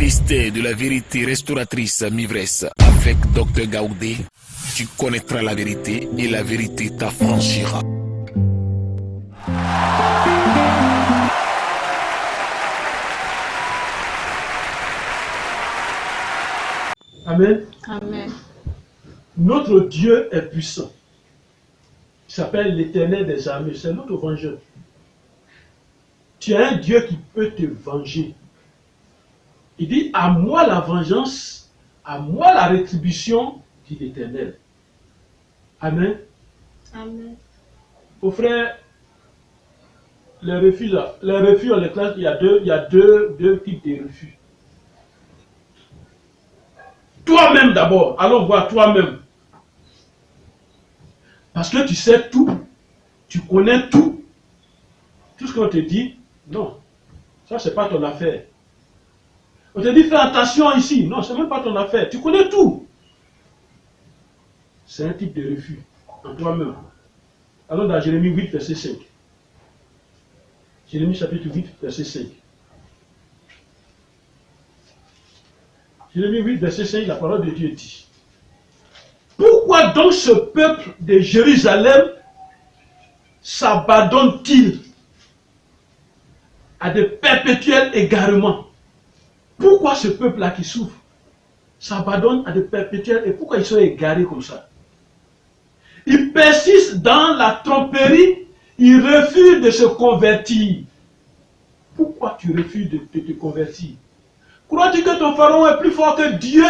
mystère de la vérité restauratrice Mivresse avec Dr Gaoudé, tu connaîtras la vérité et la vérité t'affranchira. Amen. Amen. Notre Dieu est puissant. Il s'appelle l'Éternel des armées. C'est notre vengeur. Tu as un Dieu qui peut te venger. Il dit, à moi la vengeance, à moi la rétribution, dit l'Éternel. Amen. Amen. Aux frères, les refus, on les classe, il y a deux types de refus. Toi-même d'abord, allons voir toi-même. Parce que tu sais tout, tu connais tout. Tout ce qu'on te dit, non, ça c'est pas ton affaire. On te dit fais attention ici, non, c'est même pas ton affaire. Tu connais tout. C'est un type de refus en toi-même. Allons dans Jérémie 8, verset 5. Jérémie chapitre 8, verset 5. Jérémie 8, verset 5, la parole de Dieu dit: pourquoi donc ce peuple de Jérusalem s'abandonne-t-il à de perpétuels égarements? Pourquoi ce peuple-là qui souffre s'abandonne à de perpétuels et pourquoi ils sont égarés comme ça? Ils persistent dans la tromperie, ils refusent de se convertir. Pourquoi tu refuses de te convertir? Crois-tu que ton pharaon est plus fort que Dieu?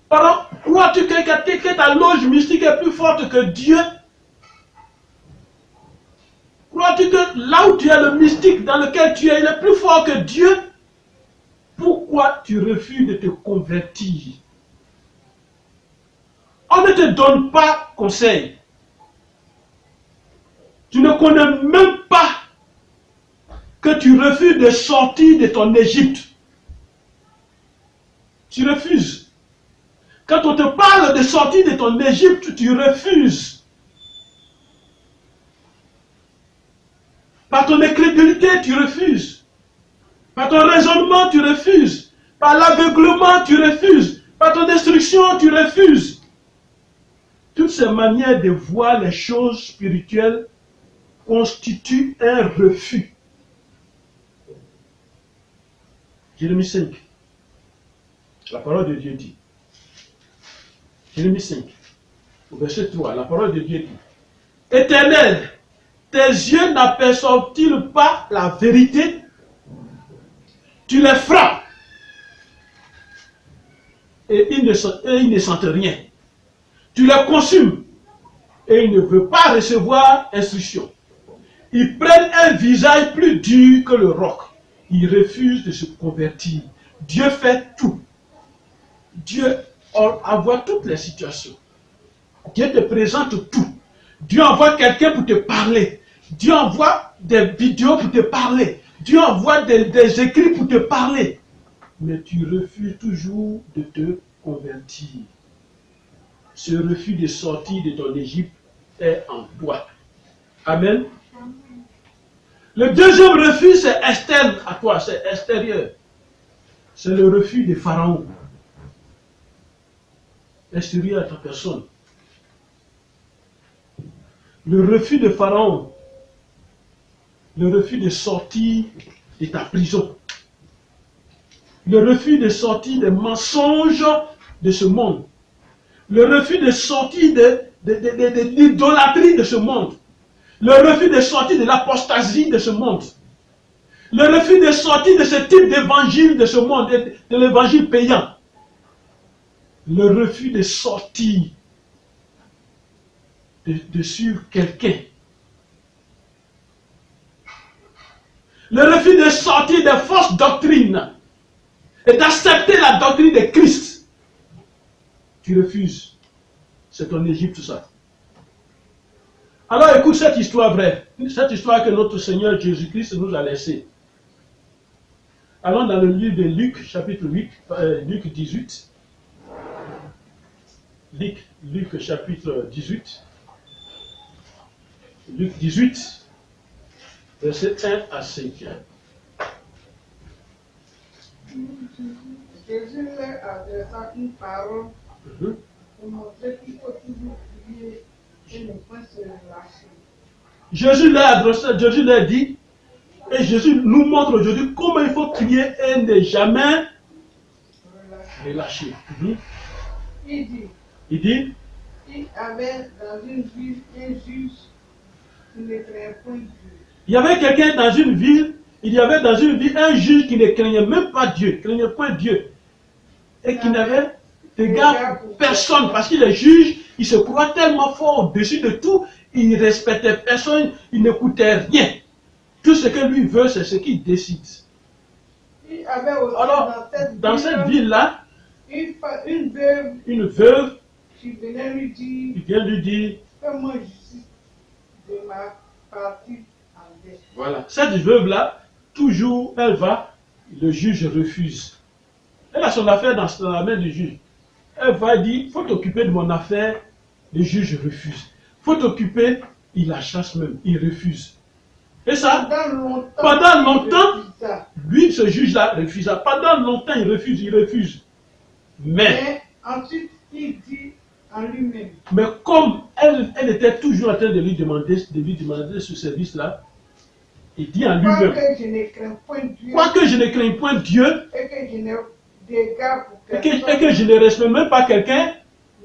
Pardon? Crois-tu que ta loge mystique est plus forte que Dieu? Crois-tu que là où tu es, le mystique dans lequel tu es, il est plus fort que Dieu? Pourquoi tu refuses de te convertir? On ne te donne pas conseil. Tu ne connais même pas que tu refuses de sortir de ton Égypte. Tu refuses. Quand on te parle de sortir de ton Égypte, tu refuses. Par ton incrédulité, tu refuses. Par ton raisonnement, tu refuses. Par l'aveuglement, tu refuses. Par ton destruction, tu refuses. Toutes ces manières de voir les choses spirituelles constituent un refus. Jérémie 5. La parole de Dieu dit. Jérémie 5. Au verset 3, la parole de Dieu dit: Éternel, tes yeux n'aperçoivent-ils pas la vérité? Tu les frappes et ils ne sentent rien. Tu les consumes et ils ne veulent pas recevoir instruction. Ils prennent un visage plus dur que le roc. Ils refusent de se convertir. Dieu fait tout. Dieu envoie toutes les situations. Dieu te présente tout. Dieu envoie quelqu'un pour te parler. Dieu envoie des vidéos pour te parler. Dieu envoie des écrits pour te parler. Mais tu refuses toujours de te convertir. Ce refus de sortir de ton Égypte est en toi. Amen. Le deuxième refus, c'est externe à toi, c'est extérieur. C'est le refus de Pharaon. Extérieur à ta personne. Le refus de Pharaon. Le refus de sortir de ta prison. Le refus de sortir des mensonges de ce monde. Le refus de sortir de l'idolâtrie de ce monde. Le refus de sortir de l'apostasie de ce monde. Le refus de sortir de ce type d'évangile de ce monde, de l'évangile payant. Le refus de sortir de suivre quelqu'un. Le refus de sortir des fausses doctrines et d'accepter la doctrine de Christ. Tu refuses. C'est ton Égypte, tout ça. Alors écoute cette histoire vraie. Cette histoire que notre Seigneur Jésus-Christ nous a laissée. Allons dans le livre de Luc, chapitre 8, Luc 18. Luc chapitre 18. Luc 18, verset 1 à 5. Jésus leur adressa une parole Mhm. pour montrer qu'il faut toujours prier et ne point se relâcher. Jésus leur dit, et Jésus nous montre aujourd'hui comment il faut crier et ne jamais relâcher. Mhm. Il dit, Il dit, il avait dans une ville un juge qui ne craignait point Dieu. il y avait quelqu'un dans une ville, il y avait dans une ville un juge qui ne craignait même pas Dieu, craignait point Dieu, et qui n'avait d'égard pour personne, parce qu'il est juge, il se croit tellement fort au-dessus de tout, il ne respectait personne, il n'écoutait rien. Tout ce que lui veut, c'est ce qu'il décide. Il avait aussi Alors, dans cette ville-là, une veuve une veuve, qui venait lui dire, il vient lui dire, fais-moi justice de ma partie en dette. voilà, cette veuve-là, toujours, elle va, le juge refuse. Elle a son affaire dans la main du juge. Elle va dire, faut t'occuper de mon affaire, le juge refuse. Faut t'occuper, il la chasse même, il refuse. Et ça, pendant longtemps, lui, ce juge-là, refusa. Pendant longtemps, il refuse. Mais ensuite, il dit en lui-même, mais comme elle était toujours en train de lui demander ce service-là, il dit en lui-même, quoique je ne crains point Dieu, quoique je ne craigne point Dieu, et que je n'ai d'égard pour et personne, que je ne respecte même pas quelqu'un,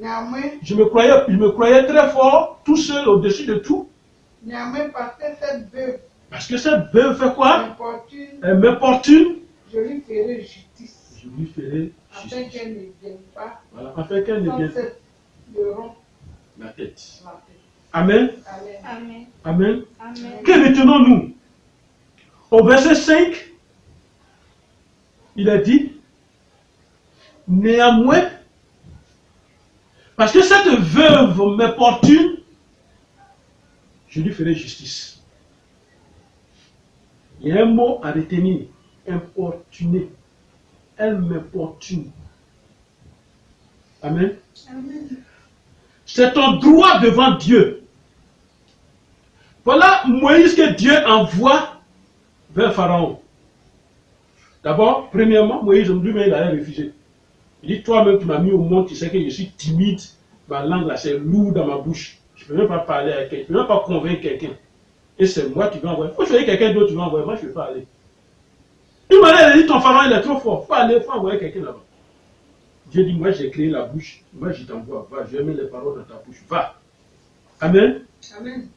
néanmoins, je me croyais très fort, tout seul, au-dessus de tout. Parce que cette veuve fait quoi? Elle m'importune. Je lui ferai justice. Je lui ferai Afin justice. qu'elle ne vienne pas. Voilà, afin qu'elle ne vienne pas de rompre la tête. la tête. Amen. Amen. Amen. Amen. Que retenons-nous? Au verset 5, il a dit, néanmoins, parce que cette veuve m'importune, je lui ferai justice. Il y a un mot à retenir, importuner. Elle m'importune. Amen. Amen. C'est ton droit devant Dieu. Voilà Moïse que Dieu envoie vers Pharaon. D'abord, premièrement, Moïse lui-même il allait refuser. Il dit, toi-même tu m'as mis au monde, tu sais que je suis timide, ma langue là c'est lourd dans ma bouche. Je ne peux même pas parler avec quelqu'un, je ne peux même pas convaincre quelqu'un. Et c'est moi qui vais envoyer. Il faut choisir quelqu'un d'autre, tu vas envoyer. Moi je ne vais pas aller. Il m'a dit, ton Pharaon il est trop fort, il faut envoyer quelqu'un là-bas. Dieu dit, moi j'ai créé la bouche, moi je t'envoie, va, je vais mettre les paroles dans ta bouche, va. Amen. Amen.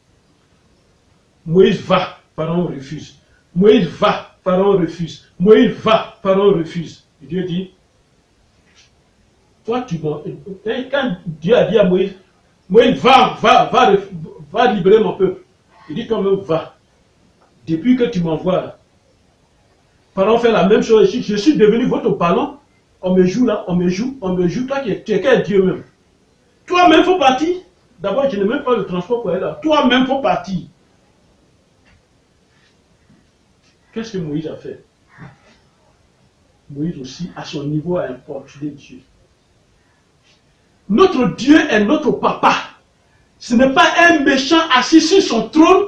Moïse va, Pharaon refuse. Moïse va, Pharaon refuse. Moïse va, Pharaon refuse. Et Dieu dit, toi tu m'en... Quand Dieu a dit à Moïse, Moïse va libérer mon peuple. Il dit toi-même va. Depuis que tu m'envoies, Pharaon fait la même chose. Je suis devenu votre ballon. On me joue là, on me joue. Toi tu es quel Dieu même. Toi-même faut partir. D'abord, je n'ai même pas le transport pour aller là. Toi-même faut partir. Qu'est-ce que Moïse a fait? Moïse aussi, à son niveau, a importuné Dieu. Notre Dieu est notre papa. Ce n'est pas un méchant assis sur son trône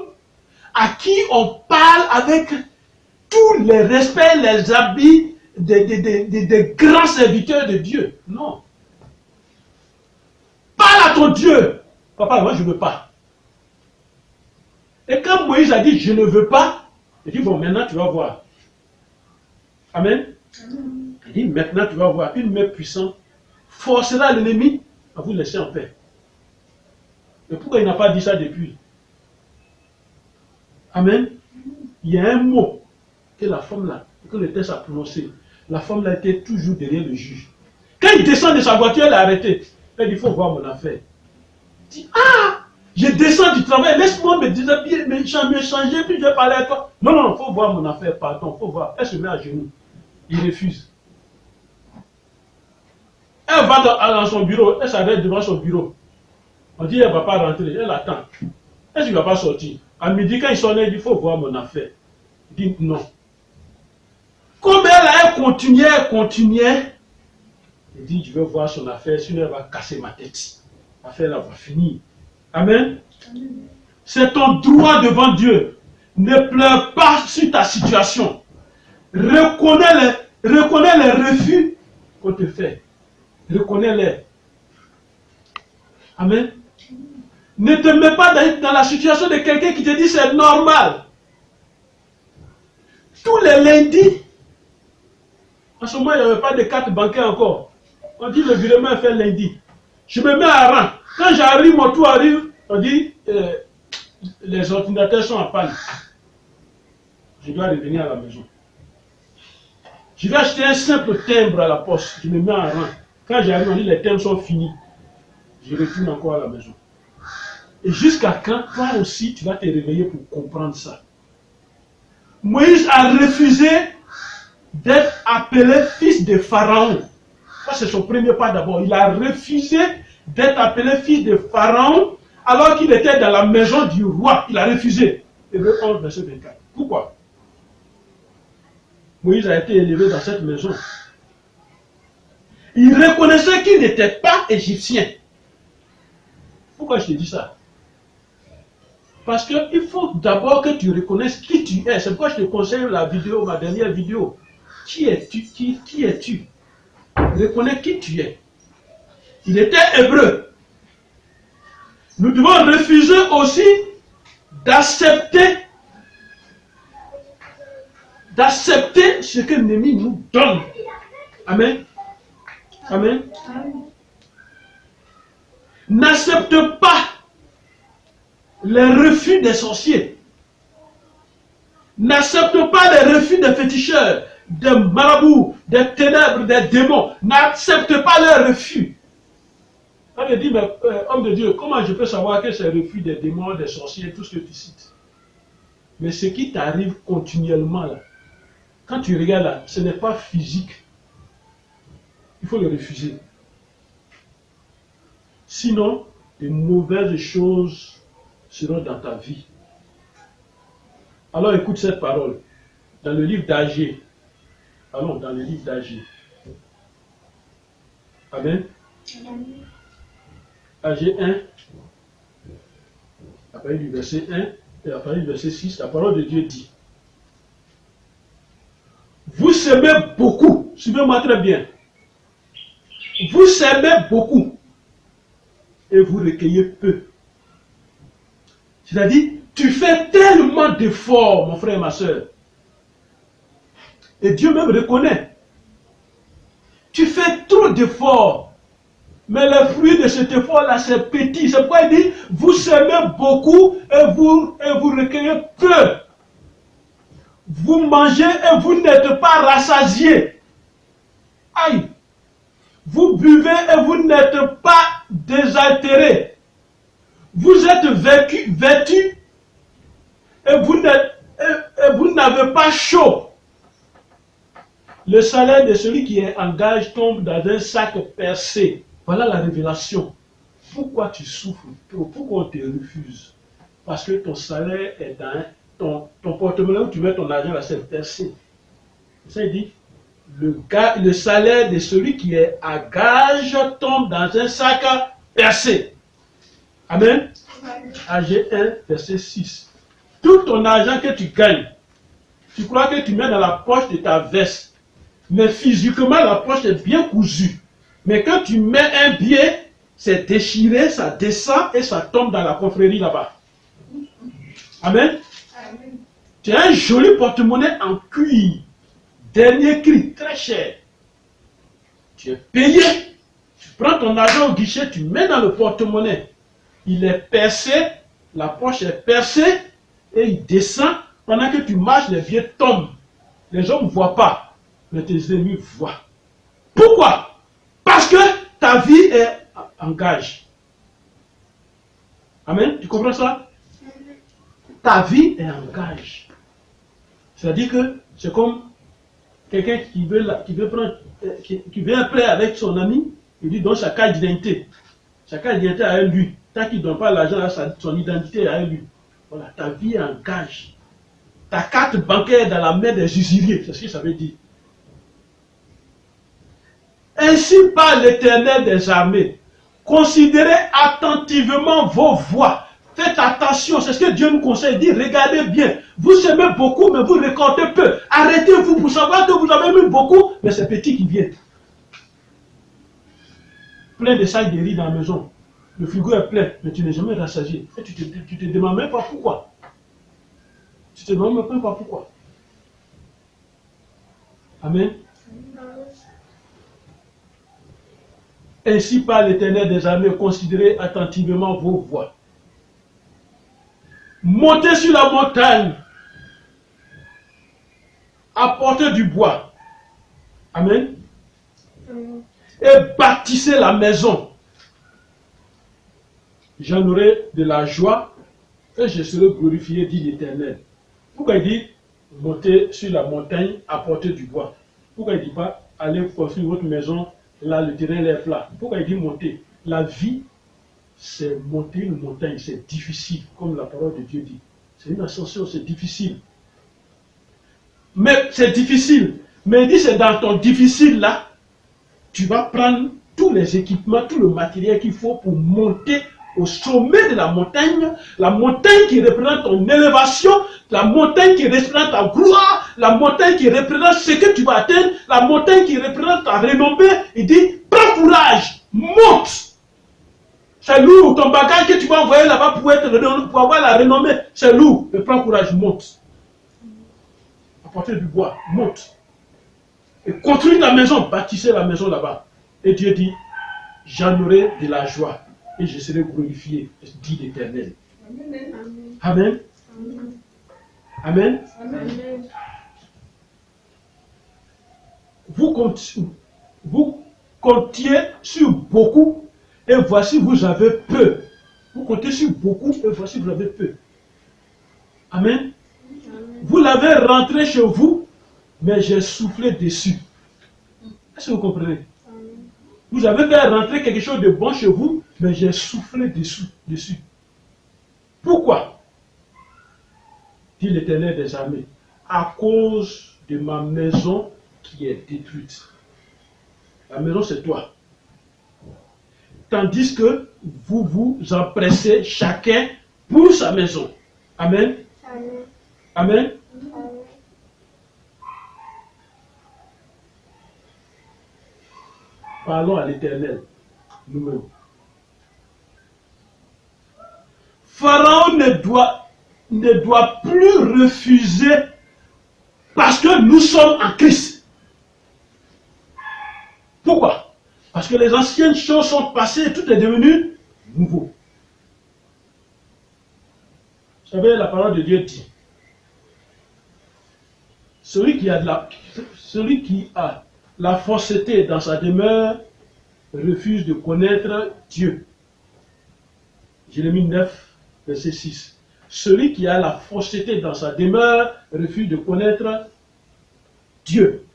à qui on parle avec tous les respects, les habits des grands serviteurs de Dieu. Non. Parle à ton Dieu. Papa, moi je ne veux pas. Et quand Moïse a dit je ne veux pas, il dit bon maintenant tu vas voir. Amen. Il dit maintenant tu vas voir. Une main puissante forcera l'ennemi à vous laisser en paix. Mais pourquoi il n'a pas dit ça depuis? Amen. Il y a un mot que la femme là, que le texte a prononcé. La femme là était toujours derrière le juge. Quand il descend de sa voiture, elle a arrêté. Elle dit, il faut voir mon affaire. Il dit, ah, je descends du travail, laisse-moi me déshabiller, me changer, puis je vais parler à toi. Non, non, il faut voir mon affaire, pardon, il faut voir. Elle se met à genoux. Il refuse. Elle va dans son bureau, elle s'arrête devant son bureau. On dit, elle ne va pas rentrer, elle attend. Est-ce qu'il ne va pas sortir? À midi, quand il sonne, il dit, il faut voir mon affaire. Il dit, non. Comme elle continuait, il dit, je vais voir son affaire, sinon elle va casser ma tête. L'affaire là va finir. Amen. C'est ton droit devant Dieu. Ne pleure pas sur ta situation. Reconnais Reconnais les refus qu'on te fait. Reconnais-les. Amen. Ne te mets pas dans la situation de quelqu'un qui te dit c'est normal. Tous les lundis, en ce moment il n'y avait pas de carte bancaire encore. On dit le virement est fait lundi. Je me mets à rang. Quand j'arrive, mon tour arrive, on dit les ordinateurs sont en panne. Je dois revenir à la maison. Je vais acheter un simple timbre à la poste. Je me mets en rang. Quand j'arrive, on dit les timbres sont finis. Je retourne encore à la maison. Et jusqu'à quand, toi aussi, tu vas te réveiller pour comprendre ça. Moïse a refusé d'être appelé fils de Pharaon. Ça, c'est son premier pas d'abord. Il a refusé d'être appelé fils de Pharaon alors qu'il était dans la maison du roi. Il a refusé. Hébreux 11, verset 24. Pourquoi? Moïse a été élevé dans cette maison. Il reconnaissait qu'il n'était pas égyptien. Pourquoi je te dis ça? Parce qu'il faut d'abord que tu reconnaisses qui tu es. C'est pourquoi je te conseille la vidéo, ma dernière vidéo. Qui es-tu? Qui es-tu? Reconnais qui tu es. Il était hébreu. Nous devons refuser aussi d'accepter ce que l'ennemi nous donne. Amen. Amen. N'accepte pas les refus des sorciers. N'accepte pas les refus des féticheurs, des marabouts, des ténèbres, des démons. N'accepte pas leurs refus. On me dit, mais homme de Dieu, comment je peux savoir que c'est le refus des démons, des sorciers, tout ce que tu cites? Mais ce qui t'arrive continuellement là, quand tu regardes là, ce n'est pas physique. Il faut le refuser. Sinon, de mauvaises choses seront dans ta vie. Alors écoute cette parole. Dans le livre d'Agé. Allons dans le livre d'Agé. Amen. Agé 1. À partir du verset 1 et à partir du verset 6, la parole de Dieu dit: vous s'aimez beaucoup. Suivez-moi très bien. Vous s'aimez beaucoup et vous recueillez peu. C'est-à-dire, tu fais tellement d'efforts, mon frère et ma soeur. Et Dieu même reconnaît. Tu fais trop d'efforts. Mais le fruit de cet effort-là, c'est petit. C'est pourquoi il dit, vous s'aimez beaucoup et vous recueillez peu. Vous mangez et vous n'êtes pas rassasiés. Aïe. Vous buvez et vous n'êtes pas désaltérés. Vous êtes vêtus et vous n'avez pas chaud. Le salaire de celui qui est en gage tombe dans un sac percé. Voilà la révélation. Pourquoi tu souffres trop? Pourquoi on te refuse? Parce que ton salaire est dans ton porte-monnaie où tu mets ton argent là, c'est percé. Ça dit, le salaire de celui qui est à gage tombe dans un sac percé. Amen. Agé 1, verset 6. Tout ton argent que tu gagnes, tu crois que tu mets dans la poche de ta veste, mais physiquement la poche est bien cousue. Mais quand tu mets un billet, c'est déchiré, ça descend et ça tombe dans la confrérie là-bas. Amen. Amen. Tu as un joli porte-monnaie en cuir, dernier cri, très cher. Tu es payé, tu prends ton argent au guichet, tu mets dans le porte-monnaie. Il est percé, la poche est percée et il descend. Pendant que tu marches, les billets tombent. Les gens ne voient pas, mais tes ennemis voient. Pourquoi? Parce que ta vie est en gage. Amen. Tu comprends ça? Ta vie est en gage. C'est-à-dire que c'est comme quelqu'un qui veut un prêt avec son ami, il dit donne sa carte d'identité. Sa carte d'identité à lui. Tant qu'il ne donne pas l'argent à son identité à lui. Voilà, ta vie est en gage. Ta carte bancaire est dans la main des usuriers. C'est ce que ça veut dire. Ainsi parle l'Éternel des armées. Considérez attentivement vos voies. Faites attention, c'est ce que Dieu nous conseille. Il dit, regardez bien. Vous semez beaucoup, mais vous récoltez peu. Arrêtez-vous pour savoir que vous avez mis beaucoup, mais c'est petit qui vient. Plein de sacs de riz dans la maison. Le frigo est plein, mais tu n'es jamais rassasié. Et tu te demandes même pas pourquoi. Tu te demandes même pas pourquoi. Amen. Ainsi par l'Éternel des armées, considérez attentivement vos voies. Montez sur la montagne, apportez du bois. Amen. Et bâtissez la maison. J'en aurai de la joie et je serai glorifié, dit l'Éternel. Pourquoi il dit montez sur la montagne, apportez du bois? Pourquoi il ne dit pas allez construire votre maison, là le terrain est plat? Pourquoi il dit monter? La vie, c'est monter une montagne, c'est difficile, comme la parole de Dieu dit. C'est une ascension, c'est difficile. Mais c'est difficile. Mais il dit c'est dans ton difficile là, tu vas prendre tous les équipements, tout le matériel qu'il faut pour monter au sommet de la montagne qui représente ton élévation, la montagne qui représente ta gloire, la montagne qui représente ce que tu vas atteindre, la montagne qui représente ta renommée. Il dit, prends courage, monte. C'est lourd, ton bagage que tu vas envoyer là-bas pour avoir la renommée, c'est lourd, mais prends courage, monte. Apportez du bois, monte. Et construis la maison, bâtissez la maison là-bas. Et Dieu dit, j'en aurai de la joie et je serai glorifié, dit l'Éternel. Amen. Amen. Amen. Vous comptiez sur beaucoup et voici vous avez peu. Vous comptez sur beaucoup et voici vous avez peu. Amen. Vous l'avez rentré chez vous, mais j'ai soufflé dessus. Est-ce que vous comprenez? Vous avez fait rentrer quelque chose de bon chez vous, mais j'ai soufflé dessus. Pourquoi? Dit l'Éternel des armées. À cause de ma maison qui est détruite. La maison, c'est toi. Tandis que vous vous empressez chacun pour sa maison. Amen. Amen. Amen. Parlons à l'Éternel, nous-mêmes. Pharaon ne doit plus refuser parce que nous sommes en Christ. Pourquoi? Parce que les anciennes choses sont passées et tout est devenu nouveau. Vous savez, la parole de Dieu dit, celui qui a la fausseté dans sa demeure refuse de connaître Dieu. Jérémie 9, verset 6. Celui qui a la fausseté dans sa demeure refuse de connaître Dieu.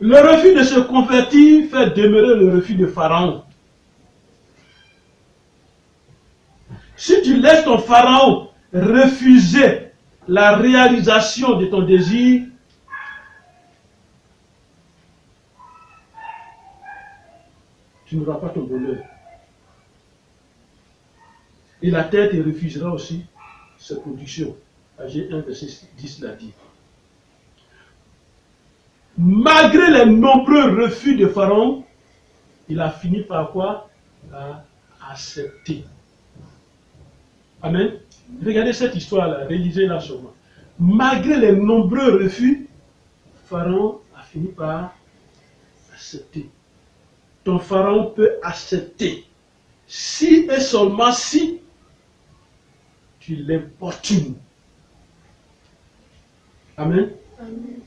Le refus de se convertir fait demeurer le refus de Pharaon. Si tu laisses ton Pharaon refuser la réalisation de ton désir, tu n'auras pas ton bonheur. Et la terre te refusera aussi sa production. Agé 1, verset 10 l'a dit. Malgré les nombreux refus de Pharaon, il a fini par quoi? Par accepter. Amen. Regardez cette histoire-là, réalisez-la sûrement. Malgré les nombreux refus, Pharaon a fini par accepter. Ton Pharaon peut accepter si et seulement si tu l'importunes. Amen. Amen.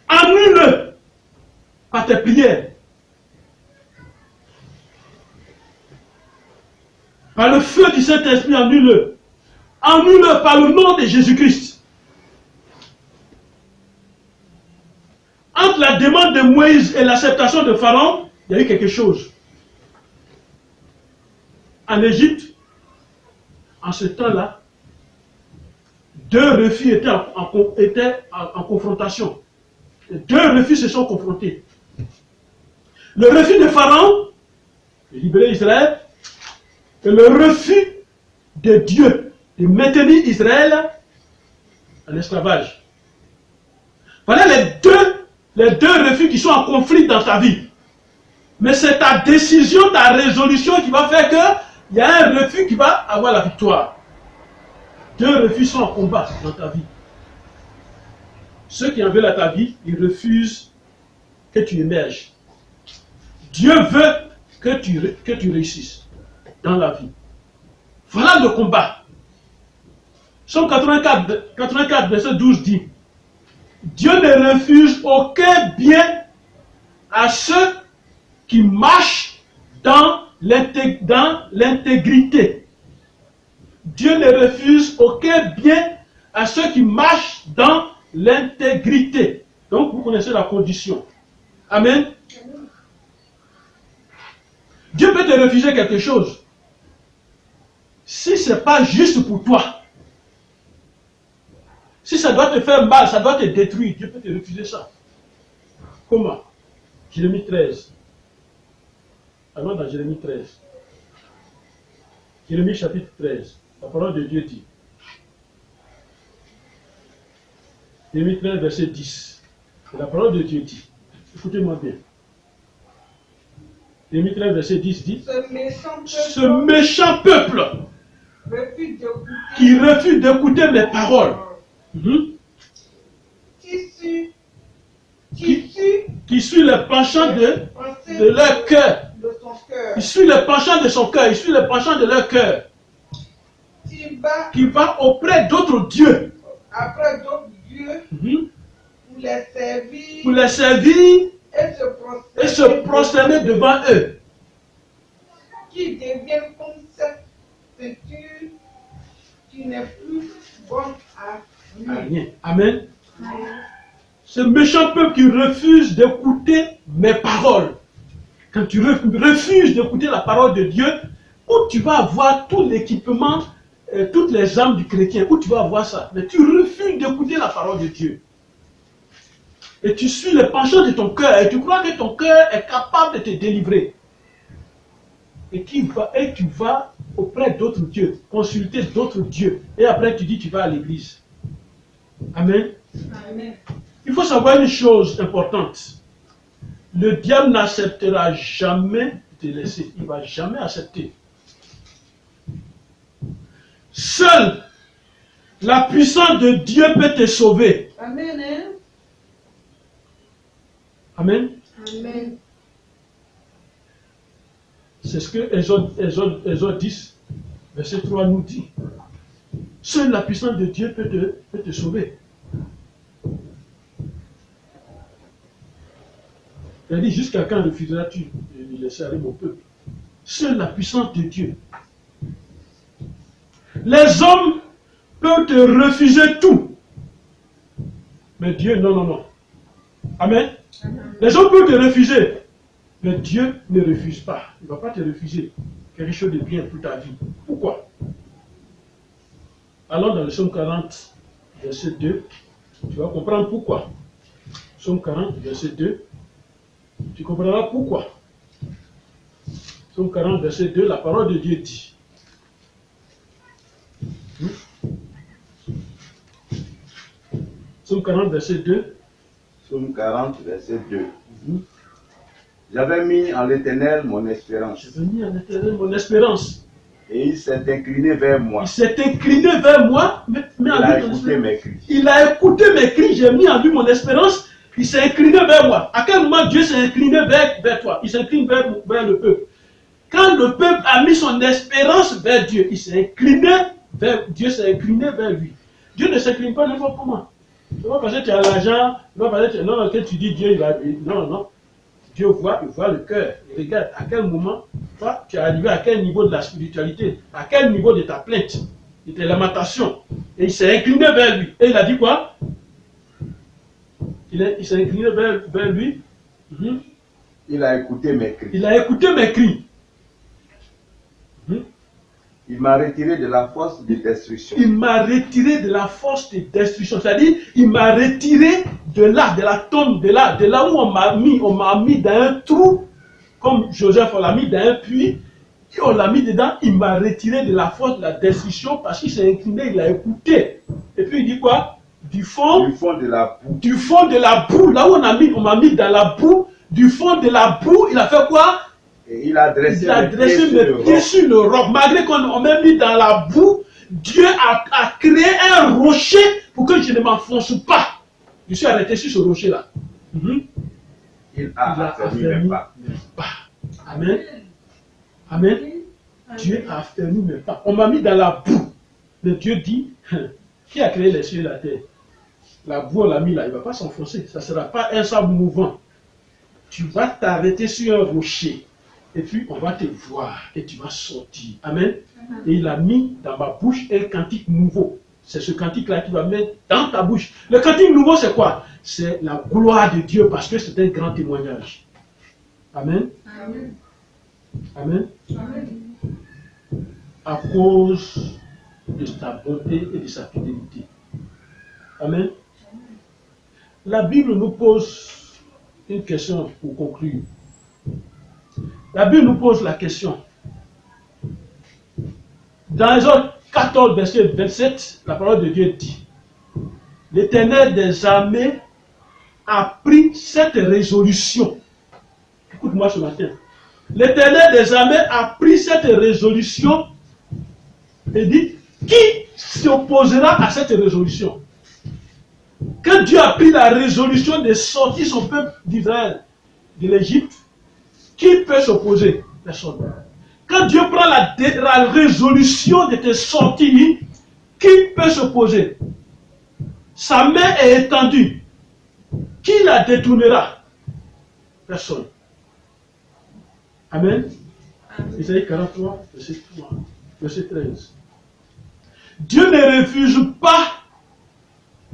Annule par tes prières. Par le feu du Saint-Esprit, annule-le. Annule-le par le nom de Jésus-Christ. Entre la demande de Moïse et l'acceptation de Pharaon, il y a eu quelque chose. En Égypte, en ce temps-là, deux refus étaient en confrontation. Deux refus se sont confrontés. Le refus de Pharaon, de libérer Israël, et le refus de Dieu de maintenir Israël en esclavage. Voilà les deux refus qui sont en conflit dans ta vie. Mais c'est ta décision, ta résolution qui va faire qu'il y a un refus qui va avoir la victoire. Deux refus sont en combat dans ta vie. Ceux qui en veulent à ta vie, ils refusent que tu émerges. Dieu veut que tu réussisses dans la vie. Voilà le combat. Psaume 84, verset 12 dit, Dieu ne refuse aucun bien à ceux qui marchent dans l'intégrité. Dieu ne refuse aucun bien à ceux qui marchent dans l'intégrité. Donc vous connaissez la condition. Amen. Dieu peut te refuser quelque chose. Si ce n'est pas juste pour toi, si ça doit te faire mal, ça doit te détruire, Dieu peut te refuser ça. Comment? Jérémie 13. Allons dans Jérémie 13. Jérémie chapitre 13. La parole de Dieu dit. Jérémie 13, verset 10. Et la parole de Dieu dit. Écoutez-moi bien. Jérémie 13, verset 10 dit. Ce méchant peuple qui refuse d'écouter mes paroles. Qui suit le penchant de leur cœur. Il suit le penchant de son cœur. Il suit le penchant de leur cœur. Qui va auprès d'autres dieux. Après d'autres dieux. Pour les servir. Et se prosterner devant eux. Qui deviennent comme cette structure qui n'est plus bonne à rien. Amen. Ce méchant peuple qui refuse d'écouter mes paroles. Quand tu refuses d'écouter la parole de Dieu, où tu vas avoir tout l'équipement, toutes les armes du chrétien, où tu vas avoir ça. Mais tu refuses d'écouter la parole de Dieu. Et tu suis le penchant de ton cœur et tu crois que ton cœur est capable de te délivrer. Et tu vas auprès d'autres dieux, consulter d'autres dieux. Et après tu dis tu vas à l'église. Amen. Amen. Il faut savoir une chose importante. Le diable n'acceptera jamais de te laisser. Il ne va jamais accepter. Seule la puissance de Dieu peut te sauver. Amen. Amen. Amen. C'est ce que Exode 10, verset 3 nous dit. Seule la puissance de Dieu peut te sauver. Il dit, jusqu'à quand refuseras-tu de laisser aller mon peuple? Seule la puissance de Dieu. Les hommes peuvent te refuser tout. Mais Dieu, non. Amen. Les hommes peuvent te refuser. Mais Dieu ne refuse pas. Il ne va pas te refuser quelque chose de bien pour ta vie. Pourquoi? Allons dans le psaume 40, verset 2. Tu vas comprendre pourquoi. Psaume 40, verset 2. Tu comprendras pourquoi. Psaume 40, verset 2, la parole de Dieu dit. Psaume 40, verset 2. Psaume 40, verset 2. J'avais mis en l'Éternel mon espérance. J'avais mis en l'Éternel mon espérance. Et il s'est incliné vers moi. Il s'est incliné vers moi. Il a écouté mes cris. Il a écouté mes cris. J'ai mis en lui mon espérance. Il s'est incliné vers moi. À quel moment Dieu s'est incliné vers toi? Il s'incline vers le peuple. Quand le peuple a mis son espérance vers Dieu, il s'est incliné vers Dieu, s'est incliné vers lui. Dieu ne s'incline pas n'importe comment. C'est pas parce que tu as l'argent, non, que tu dis Dieu, il va. Non. Dieu voit, il voit le cœur. Il regarde à quel moment, toi, tu es arrivé à quel niveau de la spiritualité, à quel niveau de ta plainte, de tes lamentations. Et il s'est incliné vers lui. Et il a dit quoi? Il s'est incliné vers lui. Il a écouté mes cris. Il a écouté mes cris. Il m'a retiré de la force de destruction. Il m'a retiré de la force de destruction. C'est-à-dire, il m'a retiré de là, de la tombe, de là où on m'a mis dans un trou, comme Joseph l'a mis dans un puits. Et on l'a mis dedans, il m'a retiré de la force de la destruction parce qu'il s'est incliné, il a écouté. Et puis il dit quoi? Du fond de la boue. Du fond de la boue, là où on m'a mis dans la boue, du fond de la boue, il a fait quoi? Et il a dressé mes pieds sur le roc. Malgré qu'on m'a mis dans la boue, Dieu a créé un rocher pour que je ne m'enfonce pas. Je suis arrêté sur ce rocher-là. Il a affermi mes pas. Amen. Amen. Dieu a affermi mes pas. On m'a mis dans la boue. Mais Dieu dit, qui a créé les cieux et la terre? La boue, on l'a mis là, il ne va pas s'enfoncer. Ça ne sera pas un sable mouvant. Tu vas t'arrêter sur un rocher. Et puis, on va te voir et tu vas sortir. Amen. Et il a mis dans ma bouche un cantique nouveau. C'est ce cantique-là qu'il va mettre dans ta bouche. Le cantique nouveau, c'est quoi? C'est la gloire de Dieu parce que c'est un grand témoignage. Amen. Amen. Amen. Amen. À cause de sa bonté et de sa fidélité. Amen. La Bible nous pose une question pour conclure. La Bible nous pose la question. Dans Exode 14, verset 27, la parole de Dieu dit: l'Éternel des armées a pris cette résolution. Écoute-moi ce matin. L'Éternel des armées a pris cette résolution et dit: qui s'opposera à cette résolution? Quand Dieu a pris la résolution de sortir son peuple d'Israël de l'Égypte, qui peut s'opposer? Personne. Quand Dieu prend la résolution de te sortir, qui peut s'opposer? Sa main est étendue. Qui la détournera? Personne. Amen. Isaïe 43, verset 3, verset 13. Dieu ne refuse pas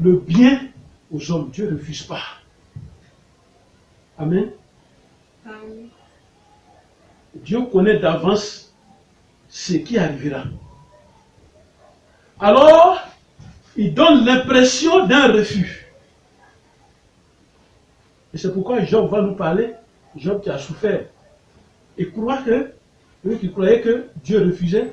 le bien aux hommes. Dieu ne refuse pas. Amen. Amen. Dieu connaît d'avance ce qui arrivera. Alors, il donne l'impression d'un refus. Et c'est pourquoi Job va nous parler. Job qui a souffert. Et croit que, lui qui croyait que Dieu refusait,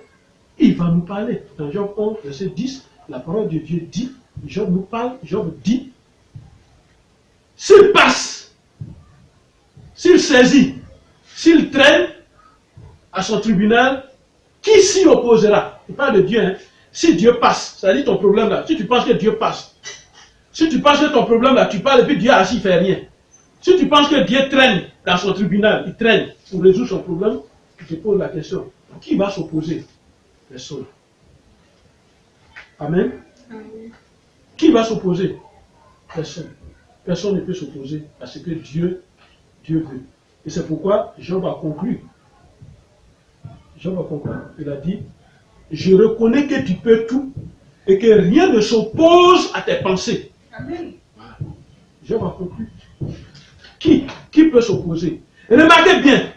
il va nous parler. Dans Job 11, verset 10, la parole de Dieu dit, Job nous parle, Job dit, s'il passe, s'il saisit, s'il traîne à son tribunal, qui s'y opposera? Il parle de Dieu, hein? Si Dieu passe, ça dit ton problème là, si tu penses que Dieu passe, si tu penses que ton problème là, tu parles et puis Dieu assis, il ne fait rien. Si tu penses que Dieu traîne dans son tribunal, il traîne pour résoudre son problème, tu te poses la question, qui va s'opposer? Personne. Amen. Amen. Qui va s'opposer? Personne. Personne ne peut s'opposer à ce que Dieu veut. Et c'est pourquoi Job a conclu. Job a conclu. Il a dit, je reconnais que tu peux tout et que rien ne s'oppose à tes pensées. Amen. Voilà. Job a conclu. Qui peut s'opposer? Remarquez bien,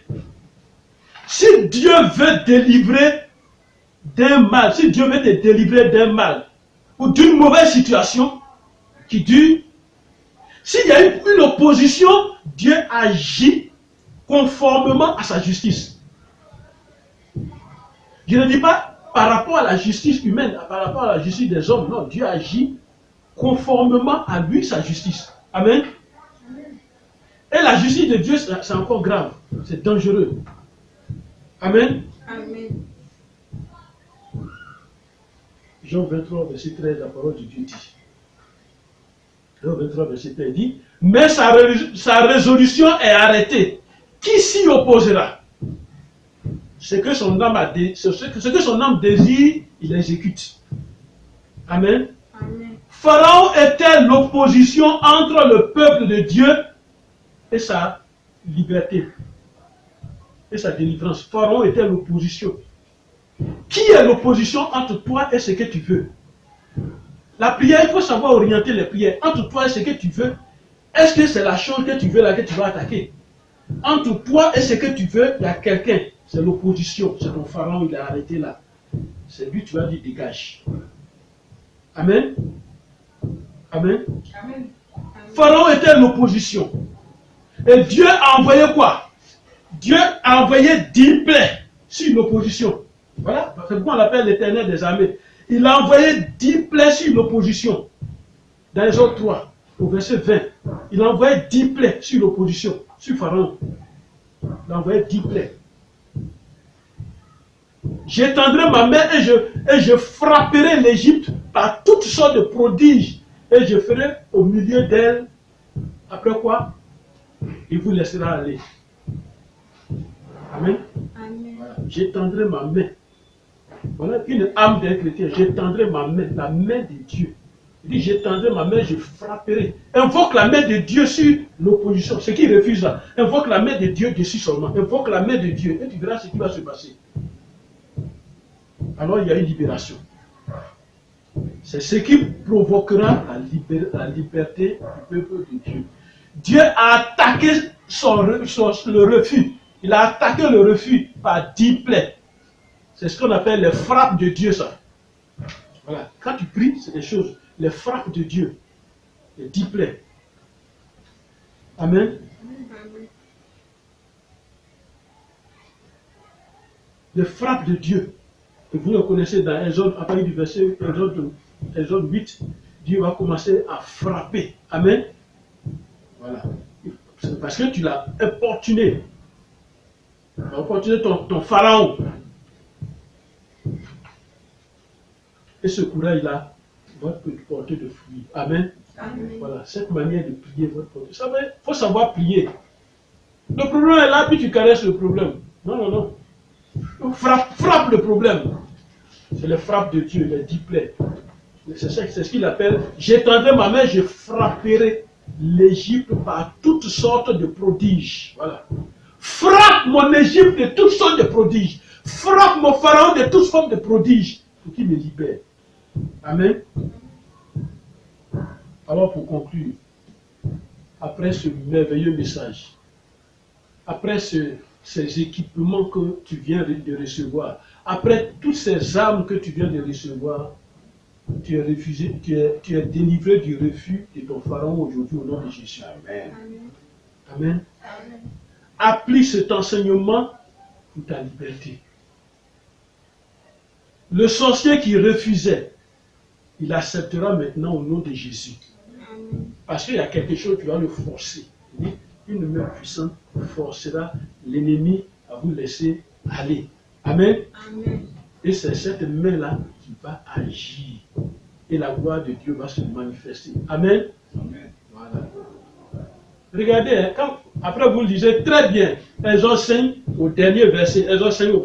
si Dieu veut délivrer d'un mal, si Dieu veut te délivrer d'un mal ou d'une mauvaise situation qui dure, s'il y a une opposition, Dieu agit conformément à sa justice. Je ne dis pas par rapport à la justice humaine, par rapport à la justice des hommes, non, Dieu agit conformément à lui, sa justice. Amen. Et la justice de Dieu, c'est encore grave, c'est dangereux. Amen. Amen. Jean 23, verset 13, la parole de Dieu dit. Jean 23, verset 13 dit, mais sa résolution est arrêtée. Qui s'y opposera? Ce que son âme désire, il exécute. Amen. Amen. Pharaon était l'opposition entre le peuple de Dieu et sa liberté et sa délivrance. Pharaon était l'opposition. Qui est l'opposition entre toi et ce que tu veux? La prière, il faut savoir orienter les prières. Entre toi et ce que tu veux, est-ce que c'est la chose que tu veux là que tu vas attaquer? Entre toi et ce que tu veux, il y a quelqu'un. C'est l'opposition. C'est ton pharaon, il est arrêté là. C'est lui, tu vas dire dégage. Amen. Amen. Amen. Pharaon était l'opposition. Et Dieu a envoyé quoi? Dieu a envoyé 10 plaies sur l'opposition. Voilà, c'est pourquoi on l'appelle l'Éternel des armées. Il a envoyé 10 plaies sur l'opposition. Dans Exode 3, au verset 20, il a envoyé 10 plaies sur l'opposition, sur Pharaon. Il a envoyé 10 plaies. J'étendrai ma main et je frapperai l'Égypte par toutes sortes de prodiges. Et je ferai au milieu d'elle. Après quoi? Il vous laissera aller. Amen. Voilà. J'étendrai ma main. Voilà une âme d'un chrétien. J'étendrai ma main, la main de Dieu. Il dit, j'étendrai ma main, je frapperai. Invoque la main de Dieu sur l'opposition. Ceux qui refusent là, invoque la main de Dieu dessus seulement. Invoque la main de Dieu et tu verras ce qui va se passer. Alors il y a une libération. C'est ce qui provoquera la liberté du peuple de Dieu. Dieu a attaqué le refus. Il a attaqué le refus par 10 plaies. C'est ce qu'on appelle les frappes de Dieu, ça. Voilà. Quand tu pries, c'est des choses. Les frappes de Dieu. Les 10 plaies. Amen. Les frappes de Dieu. Et vous le connaissez dans Exode, à partir du verset Exode 8, Dieu va commencer à frapper. Amen. Voilà. C'est parce que tu l'as importuné. Tu as importuné ton pharaon. Et ce courage-là va te porter de fruits. Amen. Amen. Voilà, cette manière de prier va te porter. Il faut savoir prier. Le problème est là, puis tu caresses le problème. Non, non, non. Frappe le problème. C'est les frappes de Dieu, les 10 plaies. C'est ce qu'il appelle. J'étendrai ma main, je frapperai l'Égypte par toutes sortes de prodiges. Voilà. Frappe mon Égypte de toutes sortes de prodiges. Frappe mon pharaon de toutes sortes de prodiges. Pour qu'il me libère. Amen. Alors pour conclure, après ce merveilleux message, après ces équipements que tu viens de recevoir, après toutes ces armes que tu viens de recevoir, tu es refusé, tu es délivré du refus de ton pharaon aujourd'hui au nom de Jésus. Amen. Amen. Amen. Applique cet enseignement pour ta liberté. Le sorcier qui refusait, il acceptera maintenant au nom de Jésus. Parce qu'il y a quelque chose qui va le forcer. Une main puissante forcera l'ennemi à vous laisser aller. Amen. Amen. Et c'est cette main-là qui va agir. Et la gloire de Dieu va se manifester. Amen. Amen. Voilà. Regardez, après vous le lisez très bien, Exode 5 au dernier verset, Exode 5 au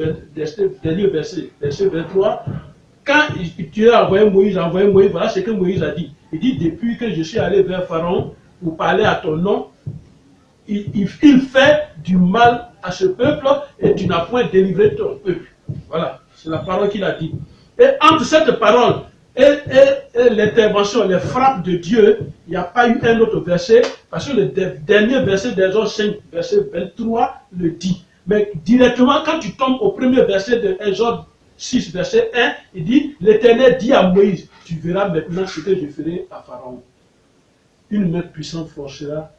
dernier verset, verset 23, quand Dieu a envoyé Moïse, voilà ce que Moïse a dit. Il dit, depuis que je suis allé vers Pharaon pour parler à ton nom, il fait du mal à ce peuple et tu n'as point délivré ton peuple. Voilà, c'est la parole qu'il a dit. Et entre cette parole et l'intervention, les frappes de Dieu, il n'y a pas eu un autre verset, parce que le dernier verset d'Exode 5, verset 23, le dit. Mais directement, quand tu tombes au premier verset de Exode 6, verset 1, il dit, l'Éternel dit à Moïse, tu verras maintenant ce que je ferai à Pharaon. Une main puissante forcera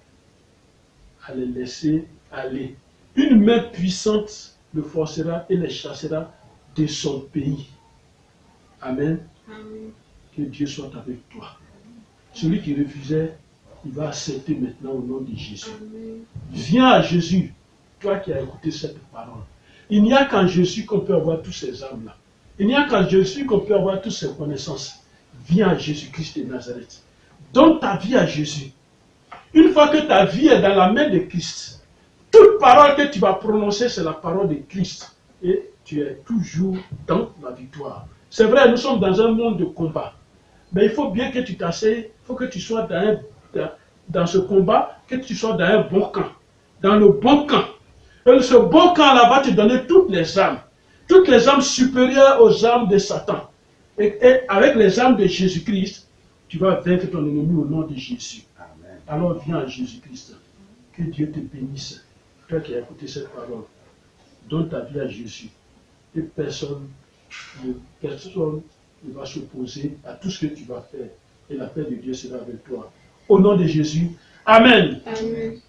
à les laisser aller. Une main puissante le forcera et les chassera de son pays. Amen. Amen. Que Dieu soit avec toi. Celui qui refusait, il va accepter maintenant au nom de Jésus. Amen. Viens à Jésus, toi qui as écouté cette parole. Il n'y a qu'en Jésus qu'on peut avoir tous ces âmes-là. Il n'y a qu'en Jésus qu'on peut avoir toutes ces connaissances. Viens à Jésus-Christ de Nazareth. Donne ta vie à Jésus. Une fois que ta vie est dans la main de Christ, toute parole que tu vas prononcer, c'est la parole de Christ. Et tu es toujours dans la victoire. C'est vrai, nous sommes dans un monde de combat. Mais il faut bien que tu t'asseyes, il faut que tu sois dans ce combat, que tu sois dans un bon camp. Dans le bon camp. Et ce bon camp-là va te donner toutes les armes supérieures aux armes de Satan. Et avec les armes de Jésus-Christ, tu vas vaincre ton ennemi au nom de Jésus. Amen. Alors viens à Jésus-Christ. Que Dieu te bénisse. Toi qui as écouté cette parole, donne ta vie à Jésus. Et personne ne va s'opposer à tout ce que tu vas faire. Et la paix de Dieu sera avec toi. Au nom de Jésus. Amen. Amen.